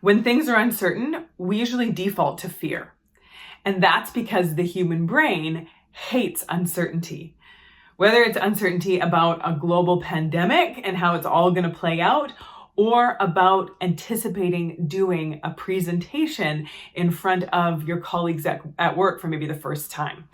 When things are uncertain, we usually default to fear. And that's because the human brain hates uncertainty. Whether it's uncertainty about a global pandemic and how it's all going to play out, or about anticipating doing a presentation in front of your colleagues at work for maybe the first time.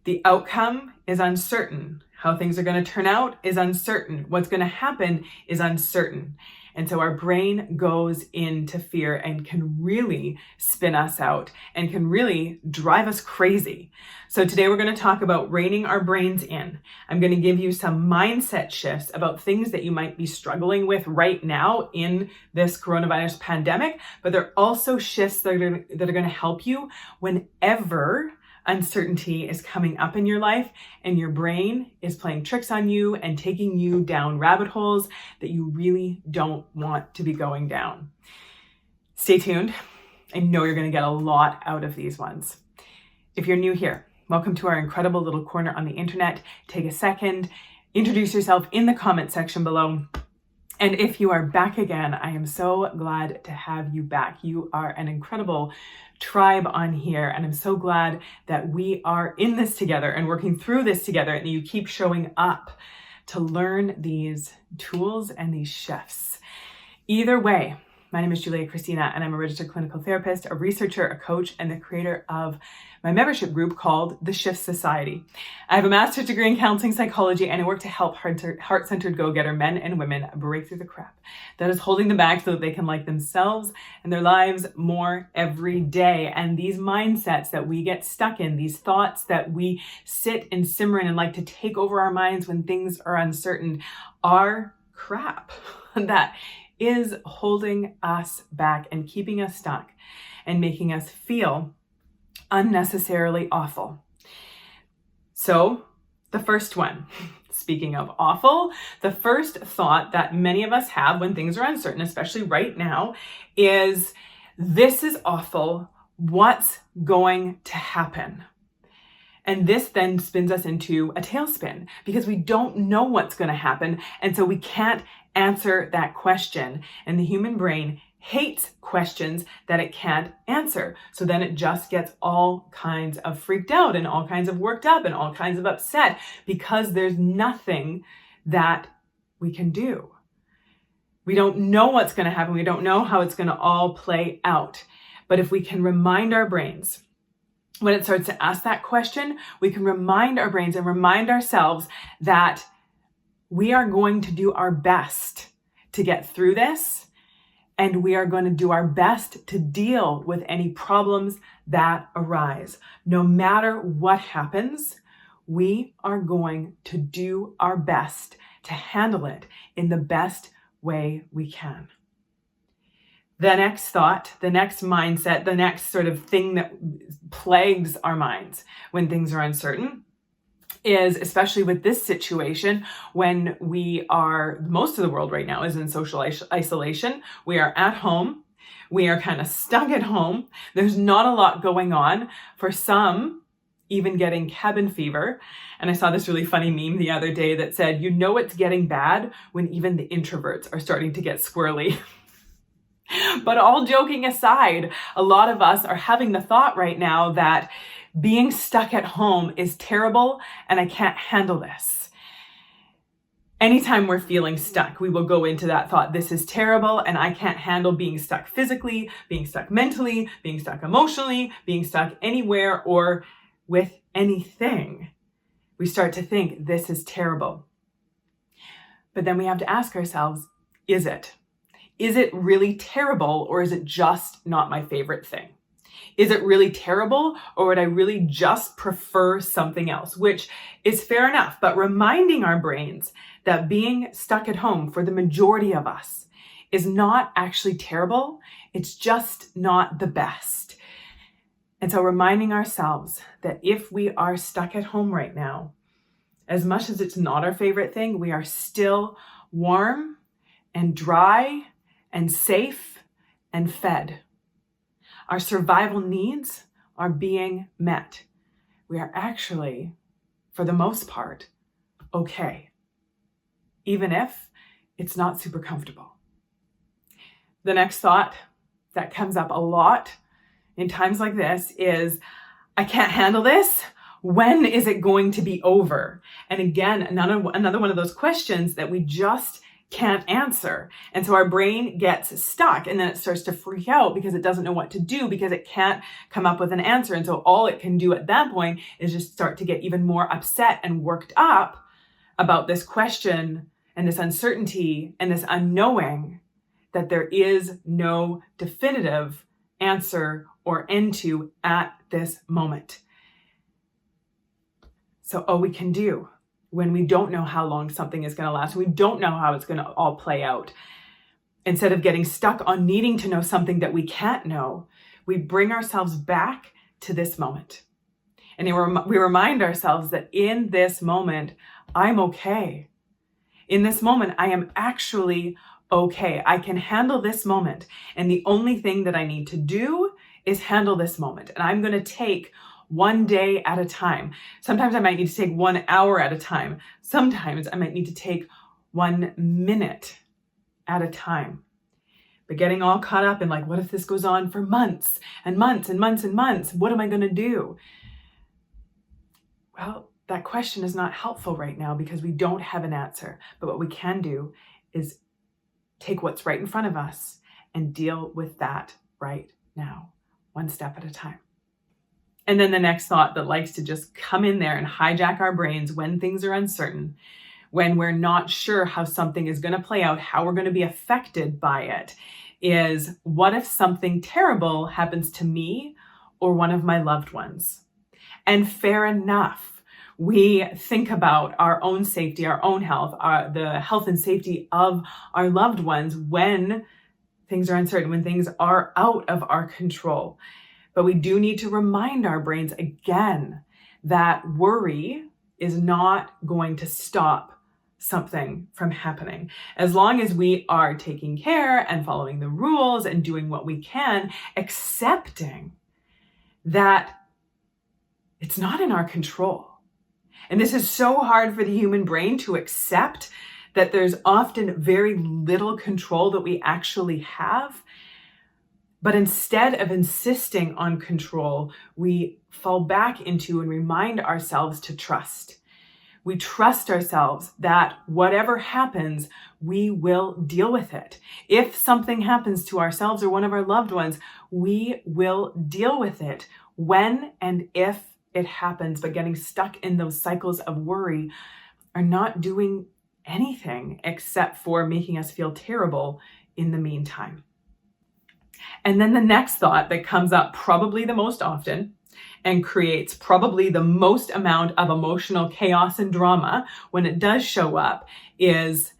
The outcome is uncertain. How things are going to turn out is uncertain. What's going to happen is uncertain. And so our brain goes into fear and can really spin us out and can really drive us crazy. So today we're going to talk about reining our brains in. I'm going to give you some mindset shifts about things that you might be struggling with right now in this coronavirus pandemic, but they're also shifts that are going to help you whenever uncertainty is coming up in your life and your brain is playing tricks on you and taking you down rabbit holes that you really don't want to be going down. Stay tuned. I know you're going to get a lot out of these ones. If you're new here, welcome to our incredible little corner on the internet. Take a second, introduce yourself in the comment section below. And if you are back again, I am so glad to have you back. You are an incredible tribe on here, and I'm so glad that we are in this together and working through this together, and you keep showing up to learn these tools and these shifts. Either way, my name is Kristina, and I'm a registered clinical therapist, a researcher, a coach, and the creator of my membership group called the Shift Society. I have a master's degree in counseling psychology, and I work to help heart-centered go-getter men and women break through the crap that is holding them back so that they can like themselves and their lives more every day. And these mindsets that we get stuck in, these thoughts that we sit and simmer in and like to take over our minds when things are uncertain, are crap that is holding us back and keeping us stuck and making us feel unnecessarily awful. So the first one, speaking of awful, the first thought that many of us have when things are uncertain, especially right now, is this is awful. What's going to happen? And this then spins us into a tailspin because we don't know what's going to happen. And so we can't answer that question. And the human brain hates questions that it can't answer. So then it just gets all kinds of freaked out and all kinds of worked up and all kinds of upset because there's nothing that we can do. We don't know what's going to happen. We don't know how it's going to all play out. But if we can remind our brains, when it starts to ask that question, we can remind our brains and remind ourselves that we are going to do our best to get through this, and we are going to do our best to deal with any problems that arise. No matter what happens, we are going to do our best to handle it in the best way we can. The next thought, the next mindset, the next sort of thing that plagues our minds when things are uncertain is, especially with this situation, when most of the world right now is in social isolation. We are at home. We are kind of stuck at home. There's not a lot going on. For some, even getting cabin fever. And I saw this really funny meme the other day that said, you know it's getting bad when even the introverts are starting to get squirrely. But all joking aside, a lot of us are having the thought right now that being stuck at home is terrible and I can't handle this. Anytime we're feeling stuck, we will go into that thought, this is terrible and I can't handle being stuck physically, being stuck mentally, being stuck emotionally, being stuck anywhere or with anything. We start to think this is terrible. But then we have to ask ourselves, is it? Is it really terrible or is it just not my favorite thing? Is it really terrible or would I really just prefer something else? Which is fair enough, but reminding our brains that being stuck at home for the majority of us is not actually terrible. It's just not the best. And so reminding ourselves that if we are stuck at home right now, as much as it's not our favorite thing, we are still warm and dry and safe and fed. Our survival needs are being met. We are actually, for the most part, okay, even if it's not super comfortable. The next thought that comes up a lot in times like this is, I can't handle this. When is it going to be over? And again, another one of those questions that we just can't answer. And so our brain gets stuck, and then it starts to freak out because it doesn't know what to do, because it can't come up with an answer. And so all it can do at that point is just start to get even more upset and worked up about this question and this uncertainty and this unknowing that there is no definitive answer or end to at this moment. So all we can do when we don't know how long something is going to last, we don't know how it's going to all play out, instead of getting stuck on needing to know something that we can't know, we bring ourselves back to this moment. And we remind ourselves that in this moment, I'm okay. In this moment, I am actually okay. I can handle this moment. And the only thing that I need to do is handle this moment. And I'm going to take one day at a time. Sometimes I might need to take 1 hour at a time. Sometimes I might need to take 1 minute at a time. But getting all caught up in like, what if this goes on for months and months and months and months? What am I going to do? Well, that question is not helpful right now because we don't have an answer. But what we can do is take what's right in front of us and deal with that right now, one step at a time. And then the next thought that likes to just come in there and hijack our brains when things are uncertain, when we're not sure how something is going to play out, how we're going to be affected by it, is, what if something terrible happens to me or one of my loved ones? And fair enough, we think about our own safety, our own health, the health and safety of our loved ones when things are uncertain, when things are out of our control. But we do need to remind our brains again that worry is not going to stop something from happening. As long as we are taking care and following the rules and doing what we can, accepting that it's not in our control. And this is so hard for the human brain to accept, that there's often very little control that we actually have. But instead of insisting on control, we fall back into and remind ourselves to trust. We trust ourselves that whatever happens, we will deal with it. If something happens to ourselves or one of our loved ones, we will deal with it when and if it happens. But getting stuck in those cycles of worry are not doing anything except for making us feel terrible in the meantime. And then the next thought that comes up probably the most often and creates probably the most amount of emotional chaos and drama when it does show up is,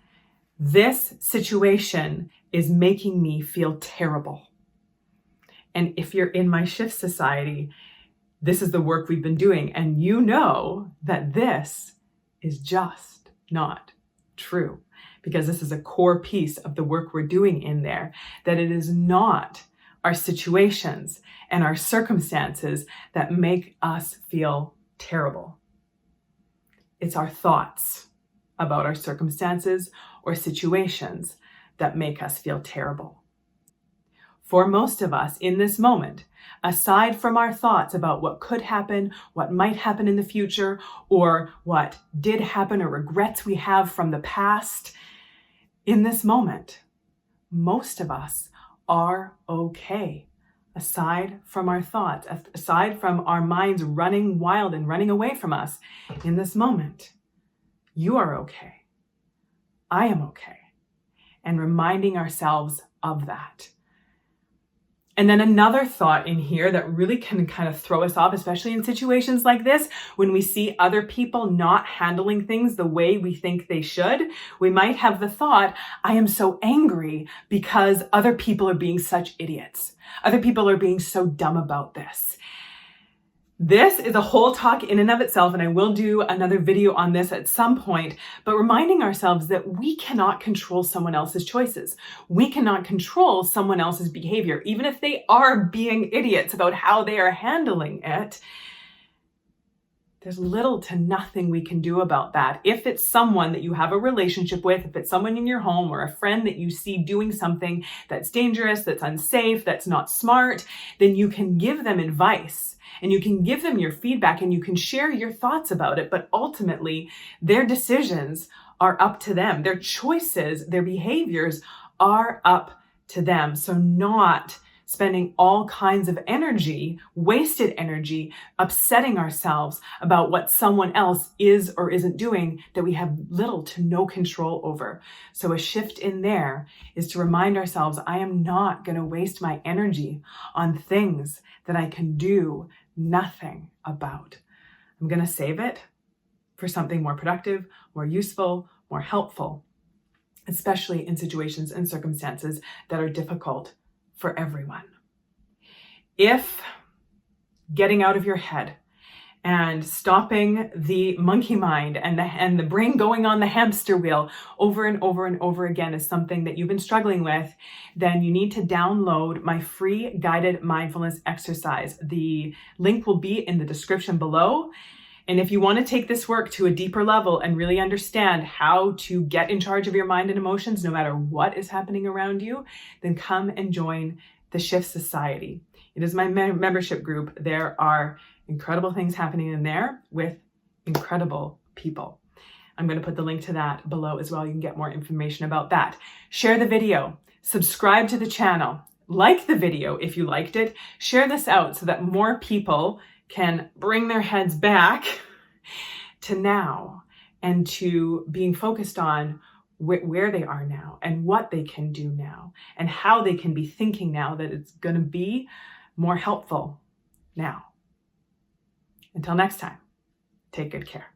this situation is making me feel terrible. And if you're in my Shift Society, this is the work we've been doing. And you know that this is just not true, because this is a core piece of the work we're doing in there, that it is not our situations and our circumstances that make us feel terrible. It's our thoughts about our circumstances or situations that make us feel terrible. For most of us in this moment, aside from our thoughts about what could happen, what might happen in the future, or what did happen or regrets we have from the past, in this moment, most of us are okay. Aside from our thoughts, aside from our minds running wild and running away from us, in this moment, you are okay. I am okay. And reminding ourselves of that. And then another thought in here that really can kind of throw us off, especially in situations like this, when we see other people not handling things the way we think they should, we might have the thought, I am so angry because other people are being such idiots. Other people are being so dumb about this. This is a whole talk in and of itself, and I will do another video on this at some point, but reminding ourselves that we cannot control someone else's choices. We cannot control someone else's behavior, even if they are being idiots about how they are handling it. there's little to nothing we can do about that. If it's someone that you have a relationship with, if it's someone in your home or a friend that you see doing something that's dangerous, that's unsafe, that's not smart, then you can give them advice and you can give them your feedback and you can share your thoughts about it. But ultimately, their decisions are up to them. Their choices, their behaviors are up to them. So not spending all kinds of energy, wasted energy, upsetting ourselves about what someone else is or isn't doing that we have little to no control over. So a shift in there is to remind ourselves, I am not going to waste my energy on things that I can do nothing about. I'm going to save it for something more productive, more useful, more helpful, especially in situations and circumstances that are difficult for everyone. If getting out of your head and stopping the monkey mind and the brain going on the hamster wheel over and over and over again is something that you've been struggling with, then you need to download my free guided mindfulness exercise. The link will be in the description below. And if you want to take this work to a deeper level and really understand how to get in charge of your mind and emotions, no matter what is happening around you, then come and join the Shift Society. It is my membership group. There are incredible things happening in there with incredible people. I'm going to put the link to that below as well. You can get more information about that. Share the video, subscribe to the channel, like the video if you liked it, share this out so that more people can bring their heads back to now and to being focused on where they are now and what they can do now and how they can be thinking now that it's going to be more helpful now. Until next time, take good care.